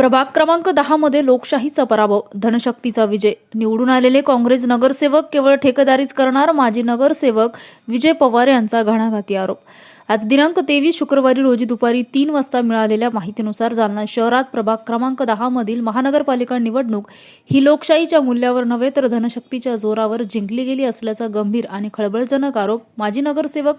प्रभाग क्रमांक 10 मध्ये लोकशाहीचा पराभव, धनशक्तीचा विजय. निवडून आलेले काँग्रेस नगरसेवक केवळ ठेकेदारीच करणार, माजी नगरसेवक विजय पवार यांचा घणाघाती आरोप. आज दिनांक 23 शुक्रवारी रोजी दुपारी 3 वाजता मिळालेल्या माहितीनुसार जालना शहरात प्रभाग क्रमांक 10 मधील महानगरपालिका निवडणूक ही लोकशाहीच्या मूल्यावर नव्हे तर धनशक्तीच्या जोरावर जिंकली गेली असल्याचा गंभीर आणि खळबळजनक आरोप माजी नगरसेवक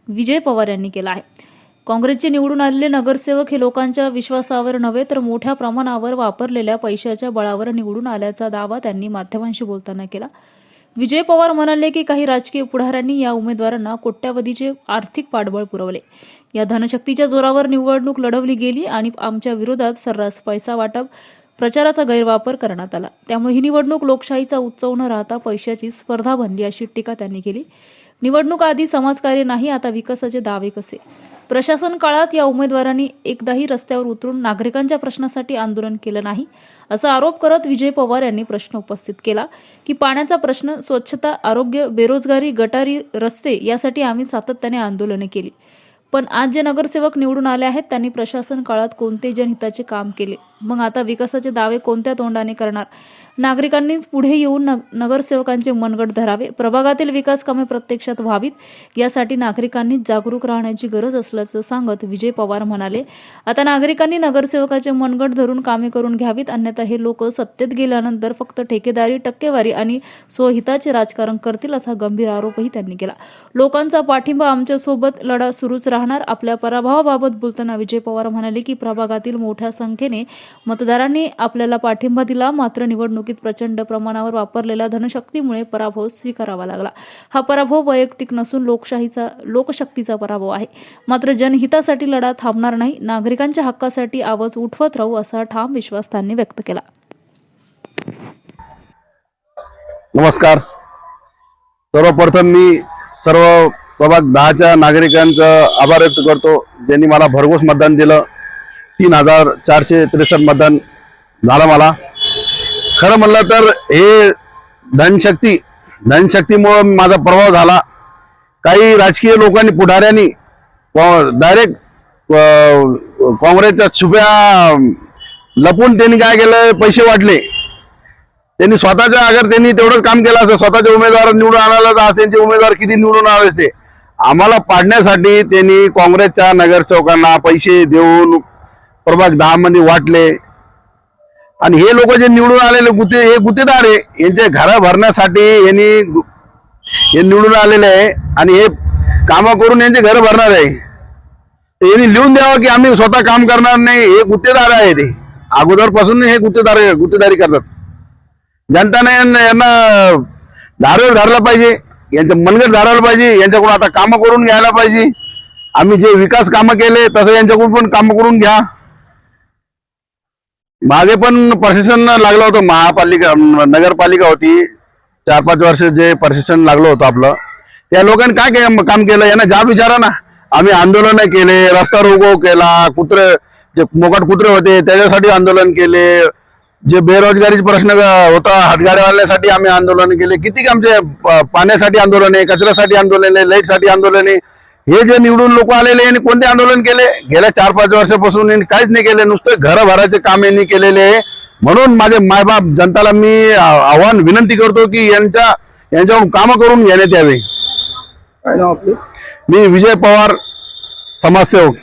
विजय पवार यांनी केला आहे. काँग्रेसचे निवडून आलेले नगरसेवक हे लोकांच्या विश्वासावर नव्हे तर मोठ्या प्रमाणावर वापरलेल्या पैशाच्या बळावर निवडून आल्याचा दावा त्यांनी माध्यमांशी बोलताना केला. विजय पवार म्हणाले की काही राजकीय पुढाऱ्यांनी या उमेदवारांना कोट्यावधीचे आर्थिक पाठबळ पुरवले. या धनशक्तीच्या जोरावर निवडणूक लढवली गेली आणि आमच्या विरोधात सर्रास पैसा वाटप, प्रचाराचा गैरवापर करण्यात आला. त्यामुळे ही निवडणूक लोकशाहीचा उत्सव न राहता पैशाची स्पर्धा बनली, अशी टीका त्यांनी केली. निवडणूक आधी समाजकार्य नाही, आता विकासाचे दावे कसे. प्रशासन काळात या उमेदवारांनी एकदाही रस्त्यावर उतरून नागरिकांच्या प्रश्नासाठी आंदोलन केलं नाही, असा आरोप करत विजय पवार यांनी प्रश्न उपस्थित केला की पाण्याचा प्रश्न, स्वच्छता, आरोग्य, बेरोजगारी, गटारी, रस्ते यासाठी आम्ही सातत्याने आंदोलने केली. पण आज जे नगरसेवक निवडून आले आहेत त्यांनी प्रशासन काळात कोणते जनहिताचे काम केले? मग आता विकासाचे दावे कोणत्या तोंडाने करणार? नागरिकांनीच पुढे येऊन नगरसेवकांचे मनगट धरावे, प्रभागातील विकास कामे प्रत्यक्षात व्हावीत, यासाठी नागरिकांनी जागरूक राहण्याची गरज असल्याचं सांगत विजय पवार म्हणाले, आता नागरिकांनी नगरसेवकाचे मनगट धरून कामे करून घ्यावीत, अन्यथा हे लोक सत्तेत गेल्यानंतर फक्त ठेकेदारी, टक्केवारी आणि स्वहिताचे राजकारण करतील, असा गंभीर आरोपही त्यांनी केला. लोकांचा पाठिंबा आमच्यासोबत, लढा सुरूच राहणार. आपल्या पराभवाबाबत बोलताना विजय पवार म्हणाले की प्रभागातील मोठ्या संख्येने मतदारांनी आपल्याला पाठिंबा दिला, मात्र निवडणुकीत प्रचंड प्रमाणावर वापरलेल्या धनशक्तीमुळे पराभव स्वीकारावा लागला. हा पराभव वैयक्तिक नसून लोकशक्तीचा पराभव आहे. मात्र जनहितासाठी लढा थांबणार नाही, नागरिकांच्या हक्कासाठी आवाज उठवत राहू, असा ठाम विश्वास त्यांनी व्यक्त केला. नमस्कार. सर्वप्रथम मी सर्व प्रभाग 10च्या नागरिकांचा आभार व्यक्त करतो, ज्यांनी मला भरघोस मतदान दिलं. 3463 मतदान झालं मला. खरं म्हणलं तर हे धनशक्तीमुळे माझा प्रभाव झाला. काही राजकीय लोकांनी, पुढाऱ्यांनी डायरेक्ट काँग्रेसच्या छुप्या लपून त्यांनी काय केलं, पैसे वाटले. त्यांनी स्वतःच्या, अगर त्यांनी तेवढं काम केलं असतं, स्वतःचे उमेदवार निवडून आणायला, तर त्यांचे उमेदवार किती निवडून आले असते. आम्हाला पाडण्यासाठी त्यांनी काँग्रेसच्या नगरसेवकांना पैसे देऊन प्रभाग 10 मध्ये वाटले. आणि हे लोक जे निवडून आलेले हे गुत्तेदार आहे, यांचे घर भरण्यासाठी हे निवडून आलेले आहे आणि हे काम करून यांचे घर भरणार आहे. यांनी लिहून द्यावं की आम्ही स्वतः काम करणार नाही. हे गुत्तेदार आहे, ते अगोदरपासून हे गुत्तेदारी करतात. जनताने यांना धारेवर धरला पाहिजे, यांचं मनगट धरायला पाहिजे, यांच्याकडून आता कामं करून घ्यायला पाहिजे. आम्ही जे विकास कामं केले तसं यांच्याकडून पण कामं करून घ्या. मागे पण प्रशासन लागलं होतं, नगरपालिका होती, 4-5 वर्ष जे प्रशासन लागलं होतं आपलं, त्या लोकांनी काय काम केलं यांना जाब विचारा ना. आम्ही आंदोलन केले, रस्ता रोको केला, जे मोकाट कुत्रे होते त्याच्यासाठी आंदोलन केले, जे बेरोजगारीचा प्रश्न होता हातगाड्यावाल्यासाठी आम्ही आंदोलन केले, किती आमचे पाण्यासाठी आंदोलन आहे, कचऱ्यासाठी आंदोलन आहे, लाईटसाठी आंदोलन आहे. हे जे निवडून लोक आलेले यांनी कोणते आंदोलन केले? गेल्या 4-5 वर्षापासून यांनी काहीच नाही केले, नुसतं घर भरायचे काम यांनी केलेले आहे. म्हणून माझे मायबाप जनताला मी विनंती करतो की यांच्याकडून कामं करून घेण्यात यावे. मी विजय पवार, समाजसेवक.